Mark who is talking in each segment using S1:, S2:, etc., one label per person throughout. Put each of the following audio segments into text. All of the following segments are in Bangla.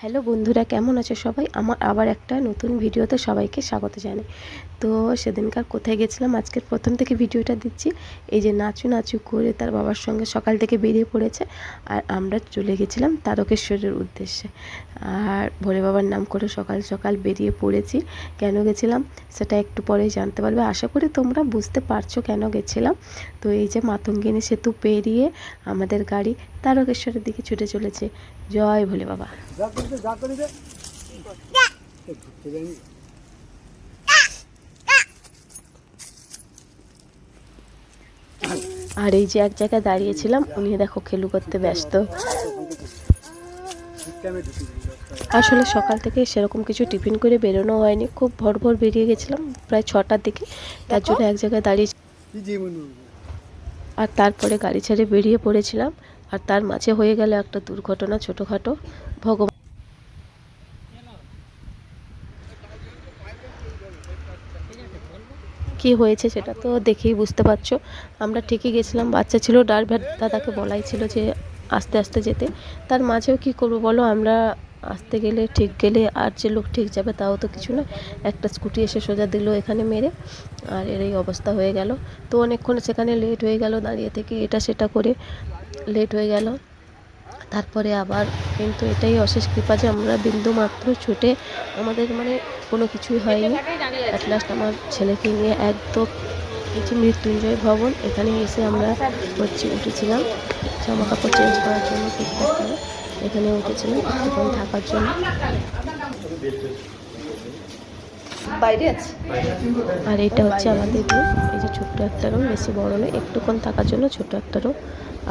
S1: হ্যালো বন্ধুরা, কেমন আছো সবাই? আমার আবার একটা নতুন ভিডিওতে সবাইকে স্বাগত জানাই। তো সেদিনকার কোথায় গেছিলাম আজকের প্রথম থেকে ভিডিওটা দিচ্ছি। এই যে নাচু নাচু করে তার বাবার সঙ্গে সকাল থেকে বেরিয়ে পড়েছে, আর আমরা চলে গেছিলাম তারকেশ্বরের উদ্দেশ্যে। আর ভোলে বাবার নাম করে সকাল সকাল বেরিয়ে পড়েছি। কেন গেছিলাম সেটা একটু পরেই জানতে পারবে। আশা করি তোমরা বুঝতে পারছো কেন গেছিলাম। তো এই যে মাতঙ্গিনী সেতু পেরিয়ে আমাদের গাড়ি তারকেশ্বরের দিকে ছুটে চলেছে। জয় ভোলে বাবা। আর এই যে এক জায়গায় দাঁড়িয়েছিলাম, উনি দেখো খেলু করতে ব্যস্ত। আসলে সকাল থেকে সেরকম কিছু টিফিন করে বেরোনো হয়নি, খুব ভোর ভোর বেরিয়ে গেছিলাম প্রায় 6টার দিকে। তার জন্য এক জায়গায় দাঁড়িয়ে আর তারপরে গাড়ি ছেড়ে বেরিয়ে পড়েছিলাম। আর তার মাঝে হয়ে গেল একটা দুর্ঘটনা, ছোটোখাটো। ভগবান কী হয়েছে সেটা তো দেখেই বুঝতে পারছো। আমরা ঠিকই গেছিলাম, বাচ্চা ছিল, ড্রাইভার দাদাকে বলাই ছিল যে আস্তে আস্তে যেতে। তার মাঝেও কি করব বলো, আমরা আসতে গেলে ঠিক গেলে আর যে লোক ঠিক যাবে তাও তো কিছু না। একটা স্কুটি এসে সোজা দিল এখানে মেরে, আর এর এই অবস্থা হয়ে গেল। তো অনেকক্ষণ সেখানে লেট হয়ে গেল, দাঁড়িয়ে থেকে এটা সেটা করে লেট হয়ে গেল। তারপরে আবার কিন্তু এটাই অশেষ কৃপা যে আমরা বিন্দু মাত্র ছুটে আমাদের কোনো কিছুই হয়নি। অ্যাট লাস্ট আমার ছেলেকে নিয়ে একদম এই যে মৃত্যুঞ্জয় ভবন এখানে এসে আমরা উঠেছিলাম জামা কাপড় চেঞ্জ করার জন্য, ঠিকঠাক করে এখানে উঠেছিলাম কিছুক্ষণ থাকার জন্য। বাইরে আছে। আর এটা হচ্ছে আমাদের রুম। এই যে ছোট্ট একটা রুম, বেশি বড় নয়, একটুক্ষণ থাকার জন্য ছোট একটা রুম।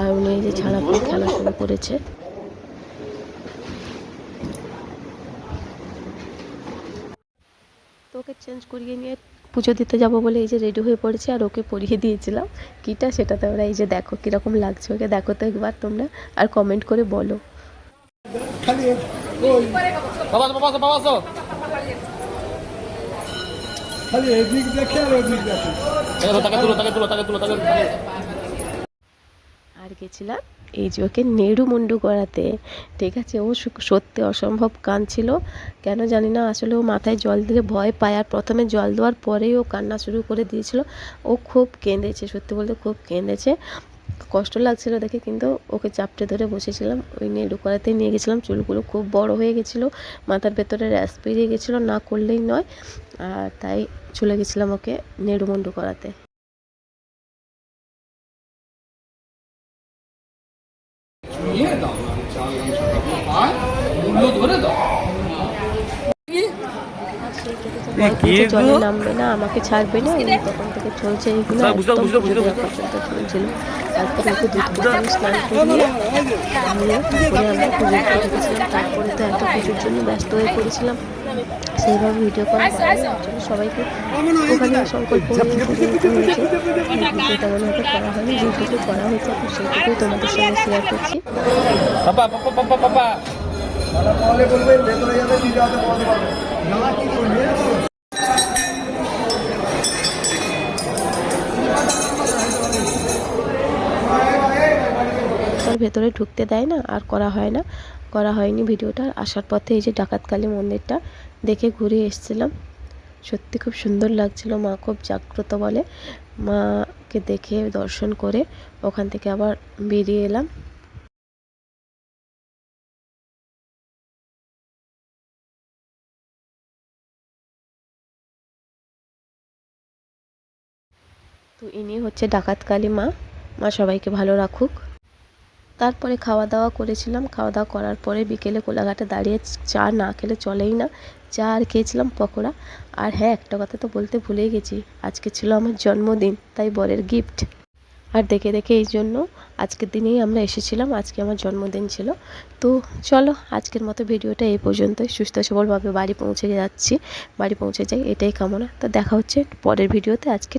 S1: আর উনি এই যে ছাড়া পেয়ে খেলা শুরু করেছে। তো ওকে চেঞ্জ করিয়ে নিয়ে পুজো দিতে যাব বলে এই যে রেডি হয়ে পড়েছি, আর ওকে পরিয়ে দিয়েছিলাম কিটা, সেটা তোমরা এই যে দেখো কীরকম লাগছে ওকে, দেখো তো একবার তোমরা, আর কমেন্ট করে বলো। আর গেছিলাম এই যে ওকে নেড়ু মুন্ডু করাতে। ঠিক আছে, ও সত্যি অসম্ভব কাঁদছিল, কেন জানি না। আসলে ও মাথায় জল দিলে ভয় পায়, আর প্রথমে জল দেওয়ার পরেই ও কান্না শুরু করে দিয়েছিল। ও খুব কেঁদেছে, সত্যি বলতে খুব কেঁদেছে। কষ্ট লাগছিল দেখে, কিন্তু ওকে চাপটে ধরে বসেছিলাম। ওই নেড়ু করাতেই নিয়ে গেছিলাম। চুলগুলো খুব বড় হয়ে গেছিলো, মাথার ভেতরে র্যাশ বেরিয়ে গেছিলো, না করলেই নয়। আর তাই চলে গেছিলাম ওকে নেড়ু মুন্ডু করাতে। জলে নামবে না, আমাকে ছাড়বে না, তখন থেকে চলছে এইগুলো, একদম পুজো দেওয়া পর্যন্ত চলছিল। তারপরে ওকে দুধ পুকুরে স্নান করিয়ে আমরা পুজো দিতে ঢুকেছিলাম। তারপরে তো এত পুজোর জন্য ব্যস্ত হয়ে পড়েছিলাম, সেইভাবে ভিডিও করা হয়নি। অ্যাকচুয়ালি সবাইকে ওখানে সংকল্প নিয়ে পুজো দিতে হয়েছে, ভিডিও তেমনভাবে করা হয়নি। যেটুকু করা হয়েছে এখন সেইটুকুই তোমাদের সঙ্গে শেয়ার করছি। ভেতরে ঢুকতে দেয় না, আর করা হয়নি ভিডিওটা। আসার পথে এই যে ডাকাতকালী মন্দিরটা দেখে ঘুরে এসেছিলাম, সত্যি খুব সুন্দর লাগছিল। মা খুব জাগ্রত বলে, মাকে দেখে দর্শন করে ওখান থেকে আবার বেরিয়ে এলাম। তো ইনি হচ্ছে ডাকাতকালী মা, মা সবাইকে ভালো রাখুক। তারপরে খাওয়া দাওয়া করেছিলাম, খাওয়া দাওয়া করার পরে বিকেলে কোলাঘাটে দাঁড়িয়ে চা না খেলে চলেই না, চা আর খেয়েছিলাম পকোড়া। আর হ্যাঁ, একটা কথা তো বলতে ভুলেই গেছি, আজকে ছিল আমার জন্মদিন, তাই বরের গিফট। আর দেখে দেখে এই জন্য আজকের দিনেই আমরা এসেছিলাম, আজকে আমার জন্মদিন ছিল। তো চলো আজকের মতো ভিডিওটা এই পর্যন্তই। সুস্থ সবলভাবে বাড়ি পৌঁছে যাই, এটাই কামনা। তো দেখা হচ্ছে পরের ভিডিওতে। আজকে